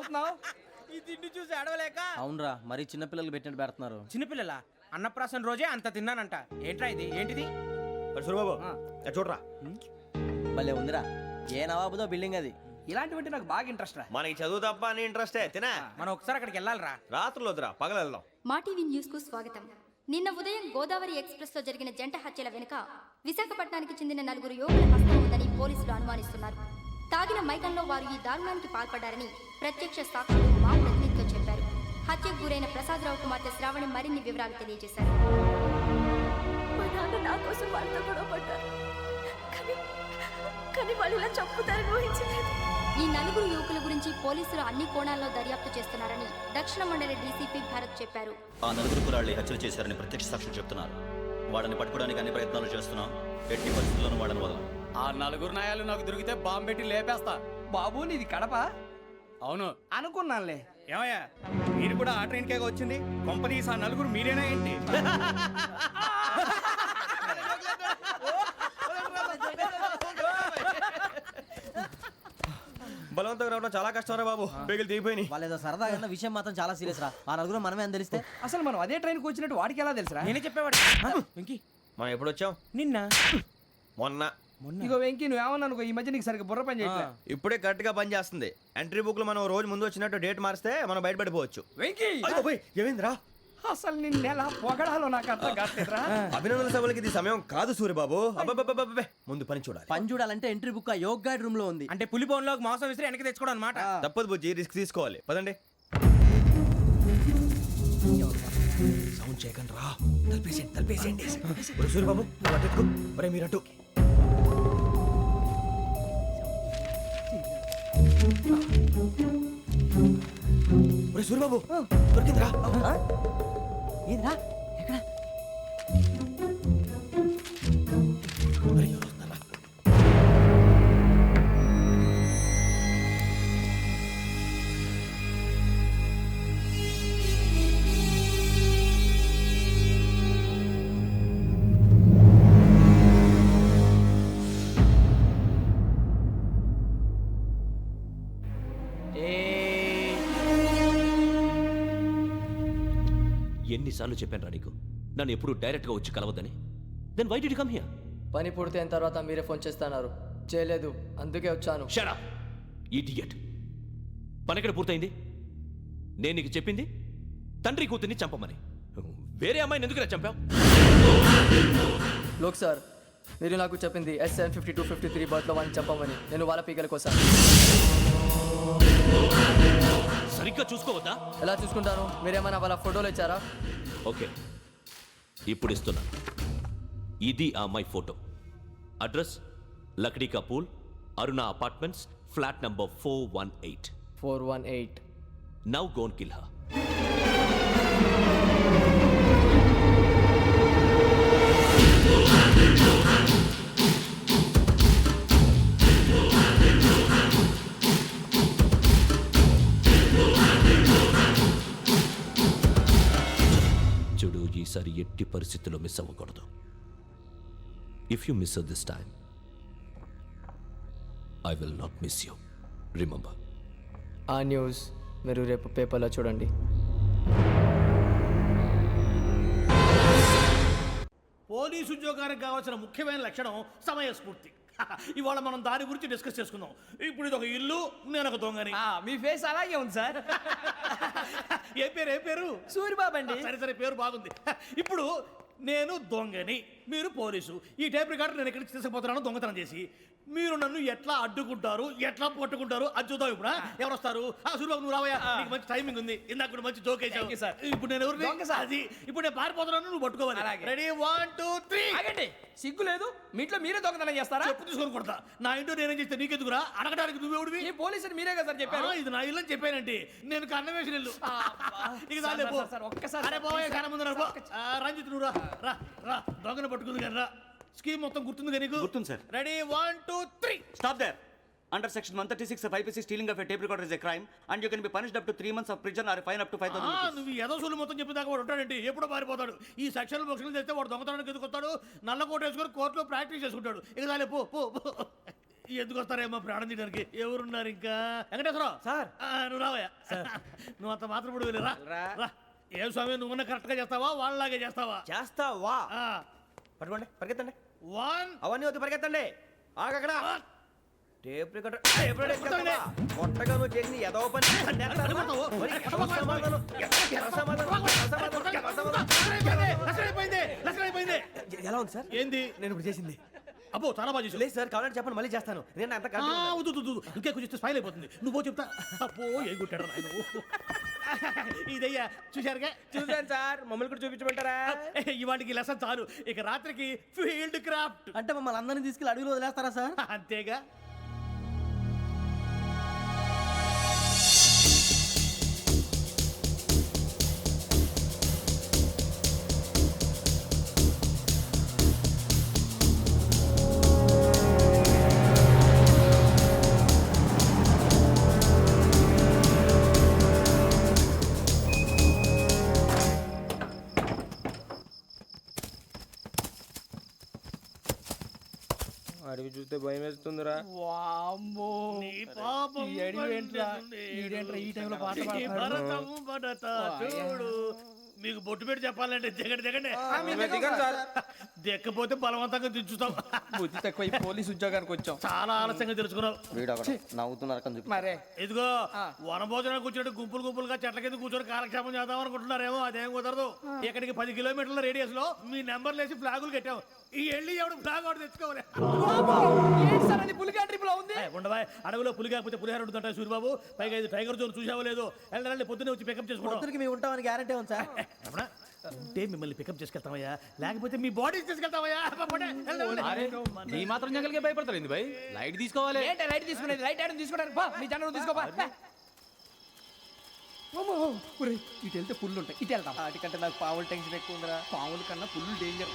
ఏడుస్తున్నావు? ఈ తిండి చూసి అడవలేక. అవునరా మరి చిన్నపిల్లలు పెట్టినట్టు పెడుతున్నారు. చిన్నపిల్లల అన్నప్రాసన రోజే అంత తిన్నానంట. ఏంట్రా ఇది? ఏంటిది? సూరిబాబు చూడరా. భలే ఉందిరా. ఏ నవాబుదో బిల్డింగ్ అది. ఇలాంటివంటే నాకు బాగా ఇంట్రెస్ట్ రా. మనకి చదువు తప్ప అని ఇంట్రెస్టే తినా. మనం ఒకసారి అక్కడికి వెళ్ళాలిరా. రాత్రులు వద్దురా, పగలు వెళ్దాం. మా టీవీ న్యూస్ కు స్వాగతం. నిన్న ఉదయం గోదావరి ఎక్స్ప్రెస్ లో జరిగిన జంట హత్యల వెనుక విశాఖపట్నానికి చెందిన 4 యువకుల హస్తం ఉందని పోలీసులు అనుమానిస్తున్నారు. తాగిన మైకంలో వారు ఈ దారుణానికి పాల్పడ్డారని ప్రత్యక్ష సాక్షులు మా ప్రతినిధితో చెప్పారు. హత్యకు గురైన ప్రసాదరావు కుమార్తె శ్రావణి మరిన్ని వివరాలు తెలియజేశారు. మా నాన్న నా కోసం వాళ్ళతో గొడవ పడ్డారు, కానీ వాళ్ళు ఇలా చంపుతారని ఊహించలేదు. ఈ 4 యువకుల గురించి పోలీసులు అన్ని కోణాల్లో దర్యాప్తు చేస్తున్నారని దక్షిణ మండలి డీసీపీ భరత్ చెప్పారు. ఆ 4 కుర్రాళ్ళు హత్యలు చేశారని ప్రత్యక్ష సాక్షులు చెప్తున్నారు. వాళ్ళని పట్టుకోవడానికి అన్ని ప్రయత్నాలు చేస్తున్నాం. ఎట్టి పరిస్థితుల్లోనూ వాళ్ళని వదలం. ఆ 4 నాయాలు నాకు దొరికితే బాంబు పెట్టి లేపేస్తా. బాబు నీది కడప? అవును అనుకున్నానులే. ఏమయ్యా, మీరు కూడా ఆ ట్రైన్ కేగా వచ్చింది? కొంపదీసి ఆ 4 మీరేనా ఏంటి? బలవంతంగా రావడం చాలా కష్టం రా బాబు. బేగులు దిగిపోయినాయి. వాళ్ళు ఏదో సరదాగా విషయం మాత్రం చాలా సీరియస్ రా. ఆ నలుగురు మనమే అని తెలిస్తే అసలు మనం అదే ట్రైన్కి వచ్చినట్టు వాడికి ఎలా తెలుసురా? నేనే చెప్పేవాడు. వెంకీ, మనం ఎప్పుడు వచ్చాం? నిన్న మొన్న. ఇగో వెంకీ, నువ్వేమన్నా అనుకో, ఈ మధ్య నీకు సరిగ్గా బుర్ర పని చేయట్లేదు. ఇప్పుడే కరెక్ట్ గా పని చేస్తుంది. ఎంట్రీ బుక్ లో మనం రోజు ముందు వచ్చినట్టు డేట్ మారిస్తే మనం బయటపడిపోవచ్చు. వెంకీ, ఏమైందిరా? అసలు నిన్న ఎలా పొగడాలో నాకు అర్థం కాట్లేదురా. అభినందన సభలకి ఇది సమయం కాదు సూరిబాబు. అబ్బబ్బబ్బబ్బబ్బే, ముందు పని చూడాలి. పని చూడాలంటే ఎంట్రీ బుక్ ఆ యోగ్ గైడ్ రూమ్ లో ఉంది. అంటే పులి బోన్లోకి మాంసం విసిరి వెనక్కి తెచ్చుకోవడం అనమాట. తప్పదు బుజ్జి, రిస్క్ తీసుకోవాలి. పదండి. సౌండ్ చేయకండి రా. తలపేసేయండి. సూరిబాబు అటు. ఒరే మీరు అటు. ఒరే సూరిబాబు, దొరికిందిరా. ఏంద్రా ఎక్కడ? అరే, ఎవరు వస్తున్నారా? ఎన్నిసార్లు చెప్పాను నీకు నన్ను ఎప్పుడు డైరెక్ట్గా వచ్చి కలవద్దని? Then why did you come here? పని పూర్తయిన తర్వాత మీరే ఫోన్ చేస్తున్నారు. చేయలేదు, అందుకే వచ్చాను. Shut up idiot. పని ఎక్కడ పూర్తయింది? నేను నీకు చెప్పింది తండ్రి కూతుర్ని చంపమని. వేరే అమ్మాయిని ఎందుకు చంపావు? లోక్ సార్, మీరు నాకు చెప్పింది SN 5253 బర్త్లో వాడిని చంపమని. నేను వాళ్ళ పీకల కోసం. సరిగ్గా చూసుకోవద్దా? ఎలా చూసుకుంటాను? మీరేమైనా వాళ్ళ ఫోటోలు ఇచ్చారా? ఓకే, ఇప్పుడు ఇస్తున్నా. ఇది ఆ అమ్మాయి ఫోటో. అడ్రస్ లక్డీ కా pool, Aruna apartments, flat number 418. 418. Now go and kill her. చూడు, ఈసారి ఎట్టి పరిస్థితుల్లో మిస్ అవ్వకూడదు. If you miss this time I will not miss you. Remember. ఆ న్యూస్ మీరు రేపు పేపర్లో చూడండి. పోలీసు ఉద్యోగానికి కావాల్సిన ముఖ్యమైన లక్షణం సమయస్ఫూర్తి. ఇవాళ మనం దాని గురించి డిస్కస్ చేసుకుందాం. ఇప్పుడు ఇది ఒక ఇల్లు, నేను ఒక దొంగని. మీ ఫేస్ అలాగే ఉంది సార్. ఏ పేరు? సూరిబాబు అండి. సరే, పేరు బాగుంది. ఇప్పుడు నేను దొంగని, మీరు పోలీసు. ఈ టైప్ రికార్డు నేను ఎక్కడికి తీసుకుపోతున్నాను దొంగతనం చేసి. మీరు నన్ను ఎట్లా అడ్డుకుంటారు, ఎట్లా పట్టుకుంటారు అది చూద్దాం. ఇప్పుడు ఎవరు వస్తారు? సూరిబాబు నువ్వు రావయ్యా, నీకు మంచి టైమింగ్ ఉంది. ఇందాక కూడా మంచి జోక్ వేసావు. ఇప్పుడు నేను ఎవరు? అది ఇప్పుడు నేను పారిపోతున్నాను, నువ్వు పట్టుకోవాలి. రెడీ 1 2 3. ఆగండి, సిగ్గు లేదు? మీ ఇంట్లో మీరే దొంగతనం చేస్తారా? చెప్పు తీసుకొని కొడతా. నా ఇంట్లో నేనేం చేస్తే నీకెందుకురా? అడగడానికి నువ్వెవడివి? ఈ పోలీసులు మీరే కదా సార్ చెప్పారు. ఇది నా ఇల్లు అని చెప్పానండి. నేను కన్నవేసిన ఇల్లు. ఒక్కసారి అరే బాబు, కన్న ముందు రంజిత్ నువ్వు రా. దొంగను పట్టుకుంది కానీ రా. స్కీమ్ మొత్తం గుర్తుంది నీకు? గుర్తుంది sir. Ready 1 2 3. Stop there. Under section 136 of IPC, stealing of a tape recorder is a crime and you can be punished up to 3 months of prison or a fine up to 5,000 rupees. నువ్వు ఏదో సొల్లు మొత్తం చెప్పేదాకా వాడు ఉంటాడండి. ఎప్పుడో పారిపోతాడు. ఈ సెక్షన్లు బొక్షన్లు చేస్తే వాడు దొంగతనానికి ఎదుకొస్తాడు. నల్ల కోట వేసుకొని కోర్టులో ప్రాక్టీస్ చేసుకుంటాడు. ఇక చాలే, పో. ఎందుకు వస్తారేమో ప్రాణం తీయడానికి ఎవరున్నారు ఇంకా వెంకటేశ్వరరావు సార్. నువ్వు రావయ్యా నువ్వు అంత మాత్రం ఇప్పుడు వెళ్ళి రా ఏం స్వామి నువ్వున్న కరెక్ట్ గా చేస్తావా వాళ్ళలాగే చేస్తావా చేస్తావా పట్టుకోండి పరిగెత్తండి 1 అవన్నీ వద్దు పరిగెత్తండి ఆగక్కడ టేప్ రికార్డర్ కొత్తగా నువ్వు చేసిన ఏదో పని మరి ఎవరి సమాధానం? ఎవరి సమాధానం? అయిపోయింది ఎలా ఉంది సార్ ఏంది నేను ఇప్పుడు చేసింది అబ్బో చాలా బాగా చేసావు. లేదు సార్ కావాలంటే చెప్పండి మళ్ళీ చేస్తాను నేను అంత ఆ, వద్దు, వద్దు, వద్దు. ఇంకే కొంచెం స్మైల్ అయిపోతుంది నువ్వు చెప్తా అబ్బో ఏ కొట్టాడు నాయన ఇదయ్యా చూశారుగా చూసాను సార్ మమ్మల్ని కూడా చూపించమంటారా? ఇవాటికి లెసన్ చాలు ఇక రాత్రికి ఫీల్డ్ క్రాఫ్ట్ అంటే మమ్మల్ని అందరినీ తీసుకెళ్ళి అడుగులో వదిలేస్తారా సార్? అంతేగా అడిగి చూస్తే భయం వేస్తుందిరా. నీ పాపం ఈ అడవి ఏంట్రా? పండుతుంది. ఈడేంట్రా ఈ టైంలో పాట నీ పాడుతున్నాడు? భరతము భరత చూడు మీకు బొట్టు పెట్టి చెప్పాలంటే దిగండి దిగండి దిక్కపోతే బలవంతంగా దించుతాం బుద్ధి తక్కువ ఈ పోలీస్ ఉద్యోగానికి వచ్చాం. చాలా ఆలస్యంగా తెలుసుకున్నావు వీడు ఒకడు నవ్వుతున్నారు కని చూపి. మరే ఇదిగో వనభోజనం కూర్చొని గుంపులు గుంపులుగా చెట్ల కింద కూర్చొని కాలక్షేపం చేద్దాం అనుకుంటున్నారేమో అదేం కుదరదు ఇక్కడికి 10 కిలోమీటర్ల రేడియస్ లో మీ నెంబర్లు వేసి ఫ్లాగులు కట్టాం ఈ వెళ్ళి ఎవడు ఫ్లాగ్ ఒకటి తెచ్చుకోవాలి ఏంటి సార్ అది పులిగా ట్రిప్ లో ఉంది? ఉండవా అడవిలో పులి కాకపోతే పులిహార ఉంటుంటాయి సూరిబాబు పైగా ఇది టైగర్ జోన్ చూసావో లేదో వెళ్ళండి పొద్దున్నే వచ్చి పికప్ చేసుకుంటాం పొద్దునకి మేము ఉంటామని గ్యారంటీ ఉంది సార్. రమణ, ఉంటే మిమ్మల్ని పికప్ చేసుకెళ్తామయ్యా లేకపోతే మీ బాడీ తీసుకెళ్తామయ్యా ఈ మాత్రం జంగల్కే భయపడతారు ఏంది భయ్? లైట్ తీసుకోవాలి. ఏంటి లైట్ తీసుకునేది? లైట్ ఆడని తీసుకోవడానికి బా మీ జనం తీసుకోపా. ఇటు వెళ్తే పుల్లు ఉంటాయి ఇటు వెళ్తాం. వాటికంటే నాకు పావులు టెన్షన్ ఎక్కువ ఉందిరా. పాముల కన్నా పుల్లు డేంజర్.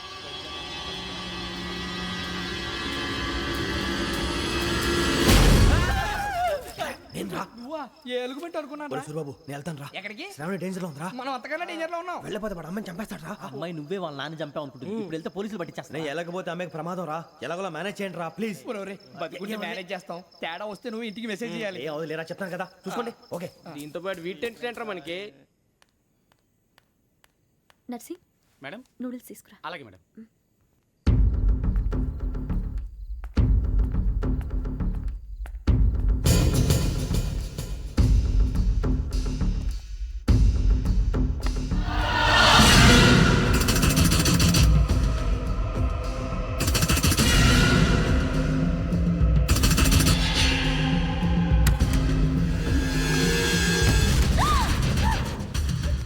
నువ్వా? ఏ ఎలుగుబెట్టి అనుకున్నాను. సూరిబాబు నేను వెళ్తాను రా ఎక్కడికి? శ్రావణ డేంజర్ లో ఉందిరా మనం అంతకన్నా డేంజర్ లో ఉన్నాం. వెళ్ళపోతే వాడు అమ్మని చంపేస్తాడు రా అమ్మాయి నువ్వే వాళ్ళ నాన్న చంపావు అనుకుంటుంది. ఇప్పుడు వెళ్తే పోలీసులు పట్టించేస్తా. నేను వెళ్ళకపోతే అమ్మకి ప్రమాదం రా ఎలాగోలా మేనేజ్ చేయండి రా ప్లీజ్ ఒరేయ్, బతుకుంటే మేనేజ్ చేస్తాం. తేడా వస్తే నువ్వు ఇంటికి మెసేజ్ చేయాలి. ఏ అవదు లేరా చెప్తాను కదా చూసుకోండి ఓకే దీంతో పాటు వీటి టెన్షన్ ఏంట్రా మనకి? నర్సి మేడం నూడిల్స్ తీసుకురా. అలాగే మేడం.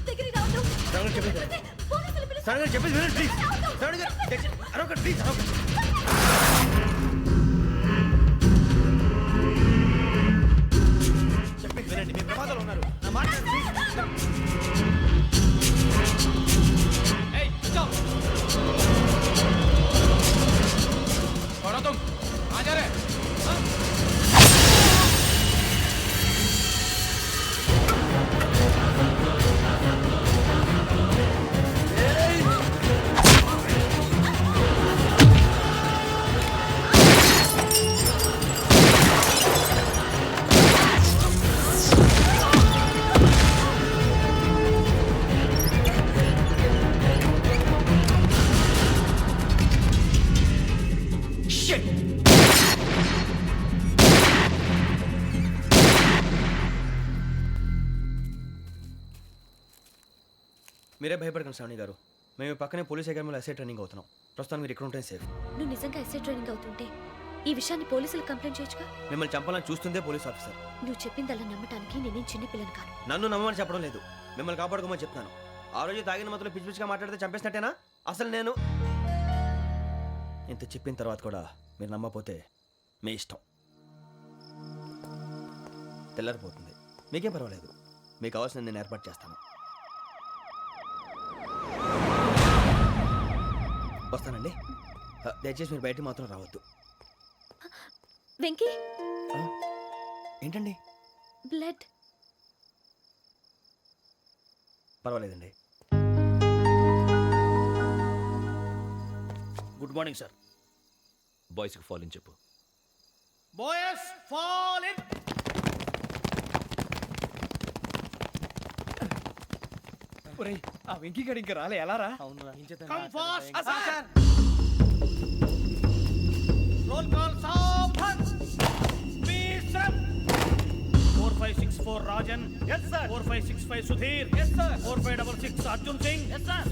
దగ్గరికి రావద్దు. పోలీసులు పిలుస్తారు. శ్రావణ గారు చెప్పేది వినండి ప్లీజ్ శ్రావణ గారు అరొకటి ప్లీజ్ చెప్పేది వినండి మీ ప్రమాదాలు ఉన్నారు నా మాట ప్లీజ్ ఏయ్ కూర్చో. छोड़ो तुम कहाँ जा रहे? हाँ? మీరే భయపడకండి శ్రావణి గారు మేము పక్కనే పోలీస్ అకాడమీలో ఎస్ఐ ట్రైనింగ్ అవుతున్నాం ప్రస్తుతం మీరు ఇక్కడ ఉంటే సేఫ్ నువ్వు నిజంగా ఎస్ఐ ట్రైనింగ్ అవుతుంటే ఈ విషయాన్ని పోలీసులకు కంప్లైంట్ చేయొచ్చుగా. మిమ్మల్ని చంపాలని చూస్తుందే పోలీస్ ఆఫీసర్ నువ్వు చెప్పిందల్లా నమ్మటానికి నేనేం చిన్నపిల్లని కాను. నన్ను నమ్మమని చెప్పడం లేదు మిమ్మల్ని కాపాడుకోమని చెప్తాను ఆ రోజు తాగిన మొదలు పిచ్చి పిచ్చిగా మాట్లాడితే చంపేసినట్టేనా అసలు నేను ఇంత చెప్పిన తర్వాత కూడా మీరు నమ్మపోతే మీ ఇష్టం తెల్లరిపోతుంది మీకేం పర్వాలేదు మీకు కావాల్సిన నేను ఏర్పాటు చేస్తాను వస్తానండి దయచేసి మీరు బయటికి మాత్రం రావద్దు వెంకీ ఏంటండి బ్లడ్. పర్వాలేదండి గుడ్ మార్నింగ్ సార్ బాయ్స్కి ఫాలోని చెప్పు. Boys fall in. ఒరేయ్ ఆ వెంకీ గడి ఇంకా రాలే ఎలా రా? Come fast sir. Roll call సావధాన్. విశ్రమ్. 4564 Rajan. Yes sir. 4565 Sudheer. Yes sir. 4566 Arjun Singh. Yes sir.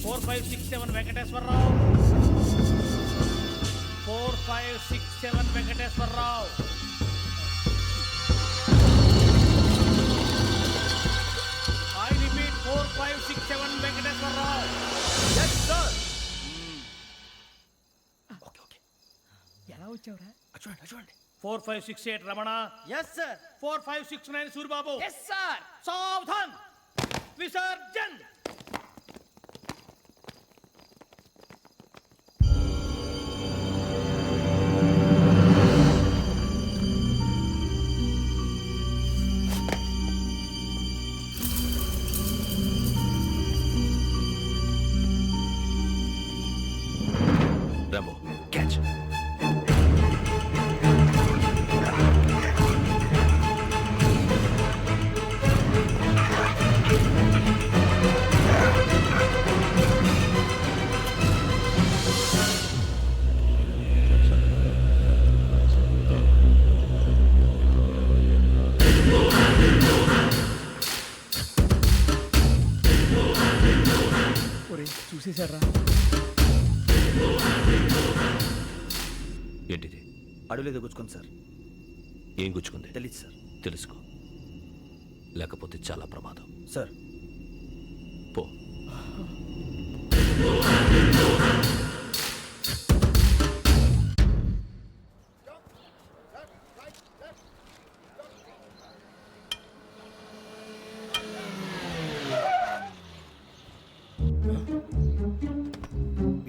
4567 Venkateswararao. 4567 Venkateswararao. I repeat 4567 Venkateswararao. Yes sir. ఎలా వచ్చావురా? చూడండి చూడండి 4568 Ramana. Yes sir. 4569 Suribabu. Yes sir. సావధాన్. విసర్జన్. Rambo catch. ఒరేయ్ చూసేశారా? ఏంటిది? అడవిలో గుచ్చుకోండి సార్. ఏం గుచ్చుకుంది? తెలీదు సార్. తెలుసుకో, లేకపోతే చాలా ప్రమాదం. సార్ పో.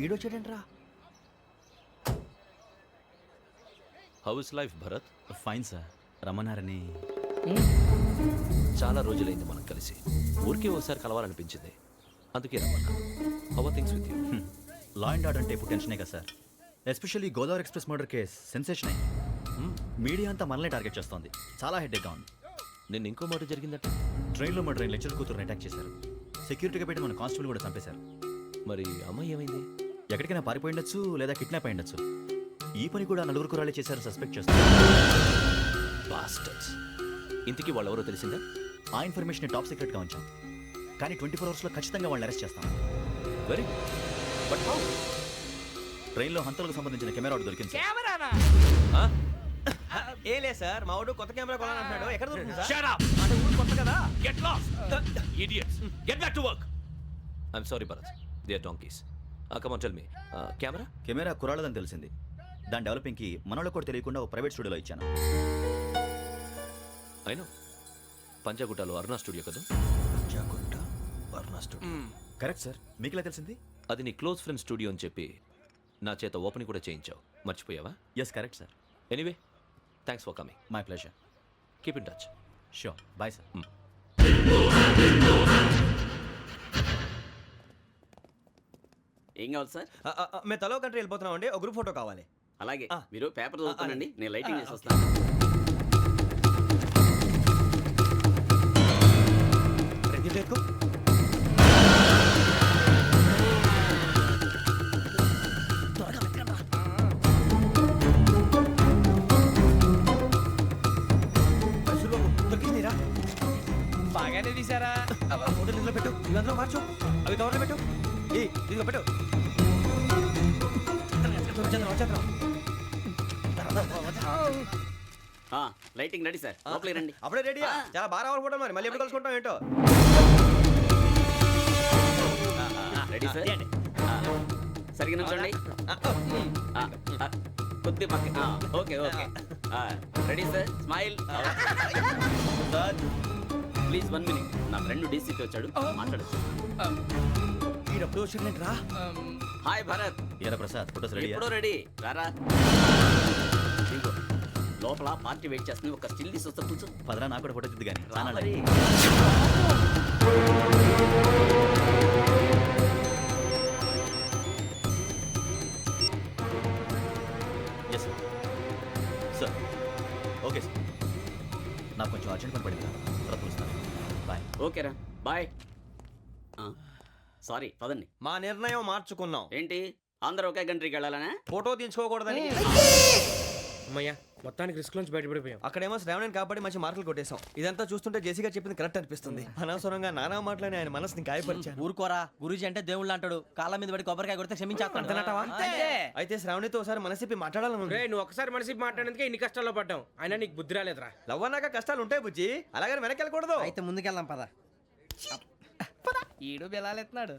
ఈడొచ్చాడంట్రా. How is life Bharat? Fine sir. రమ్మన్నారని. చాలా రోజులైంది మనం కలిసి. ఊరికే ఒకసారి కలవాలనిపించింది, అందుకే రమ్మన్నా. How are things with you? Law and order అంటే ఇప్పుడు టెన్షనే కదా sir. Especially Godavari express murder case sensation అయింది. మీడియా అంతా మనల్ని టార్గెట్ చేస్తోంది. చాలా హెడ్ఏక్గా ఉంది. నిన్న ఇంకో మాట జరిగిందట. ట్రైన్లో మా ట్రైన్ లెక్చర్ కూతురుని అటాక్ చేశారు. సెక్యూరిటీగా పెట్టి మన కానిస్టేబుల్ కూడా చంపేశారు. మరి అమ్మాయి ఏమైంది? ఎక్కడికైనా పారిపోయిండొచ్చు, లేదా కిడ్నాప్ అయ్యుండొచ్చు. ఈ పని కూడా నలుగురు కురాలే చేశారు సస్పెక్ట్ చేస్తారు. బాస్టర్స్. ఇంతకీ వాళ్ళెవరో తెలిసిందా? ఆ ఇన్ఫర్మేషన్ టాప్ సీక్రెట్గా ఉంచాం, కానీ 24 అవర్స్లో ఖచ్చితంగా వాళ్ళని అరెస్ట్ చేస్తాం. Very but how? ట్రైన్లో హంతలకు సంబంధించిన కెమెరా ఒకటి దొరికింది సార్. కెమెరానా? ఏ లే సార్, మా వాడు కొత్త కెమెరా కొనాలంటున్నాడు. ఎక్కడ దొరుకుతుంది సార్? Shut up! అంటే ఊరు కొత్త కదా. Get lost! Idiots! Get back to work! I'm sorry, Bharat. They are donkeys. Come on, tell me. Camera? Camera కురాలదని తెలిసింది. దాని డెవలపింగ్కి మనోళ్ళకి కూడా తెలియకుండా ఒక ప్రైవేట్ స్టూడియోలో ఇచ్చాను. I know. పంజాగుట్టలో అరుణా స్టూడియో కదా? పంజాగుట్ట వర్ణ స్టూడియో. Correct sir. మీకు ఇలా తెలిసింది? అది నీ క్లోజ్ ఫ్రెండ్ స్టూడియో అని చెప్పి నా చేత ఓపెనింగ్ కూడా చేయించావు. మర్చిపోయావా? Yes correct sir. Anyway, thanks for coming. My pleasure. Keep in touch. Sure. Bye sir. ఏం కావాలి సార్? మేము తలో కంట్రీ వెళ్ళిపోతున్నాం అండి. ఒక గ్రూప్ ఫోటో కావాలి. అలాగే, ఆ. మీరు పేపర్ చదువుతానండి, అలాగే. నేను లైటింగ్ చేసి వస్తాను. రెడీ చేసుకో. దొరికిందిరా. బాగానే తీసారా? ఫోటోలు ఇందులో పెట్టు, ఇవి అందులో మార్చు, అవి కవర్లో పెట్టు. దీనిలో పెట్టు. లైటింగ్ రెడీ సార్, లోపలికి రండి. అప్పుడే రెడీ. చాలా బాగా రావాలి ఫోటో. మరి మళ్ళీ ఎప్పుడు కలుసుకుంటాం ఏంటో. Ready sir. సరిగ్గా నుంచోండి. కొద్ది పక్క. Okay okay. Ready sir. Smile. Please 1 minute. నా ఫ్రెండ్ డీసీపీ వచ్చాడు, మాట్లాడచ్చు. ఈడప్పుడు వచ్చిందంటరా. హాయ్ భరత్. ఏరా ప్రసాద్, ఫోటోస్ రెడీ? ఎప్పుడో రెడీ. రారా. ఇదిగో, లోపల పార్టీ వెయిట్ చేస్తుంది. ఒక స్టిల్ తీసి వస్తే కూర్చో. పదరా, నాకు కూడా ఫోటో చూద్దు కానీ. రా మరి. నాకు కొంచెం అర్జెంట్ పని పడింది తర్వాత పిలుస్తాను బాయ్. ఓకేరా బాయ్. సారీ పదండి. మా నిర్ణయం మార్చుకున్నాం. ఏంటి అందరూ ఒకే కంట్రీకి వెళ్ళాలనే? ఫోటో తీసుకోకూడదని. అమ్మయ్యా మొత్తానికి రిస్క్ నుంచి బయటపడిపోయాం. అక్కడేమో శ్రావణిని కాబట్టి మంచి మార్కులు కొట్టేశాం. ఇదంతా చూస్తుంటే జేసీగా చెప్పింది కరెక్ట్ అనిపిస్తుంది. అనవసరంగా నానా మాటలని ఆయన మనసుని గాయపరిచాను. ఊరుకోరా, గురూజీ అంటే దేవుళ్ళు అంటాడు. కాళ్ళ మీద పడి కొబ్బరికాయ కొడితే క్షమించేస్తాడు. అంతేనంటావా? అయితే శ్రావణితో ఒకసారి మనసిప్పి మాట్లాడాలను. నువ్వు ఒకసారి మనసి మాట్లాడేందుకే ఇన్ని కష్టాల్లో పడ్డాం. అయినా నీకు బుద్ధి రాలేదురా. లవ్ అన్నాక కష్టాలు ఉంటాయి బుజ్జి, అలాగని వెనక్కి వెళ్ళకూడదు. అయితే ముందుకెళ్దాం పద. ఈడు బెలాలెత్తున్నాడు.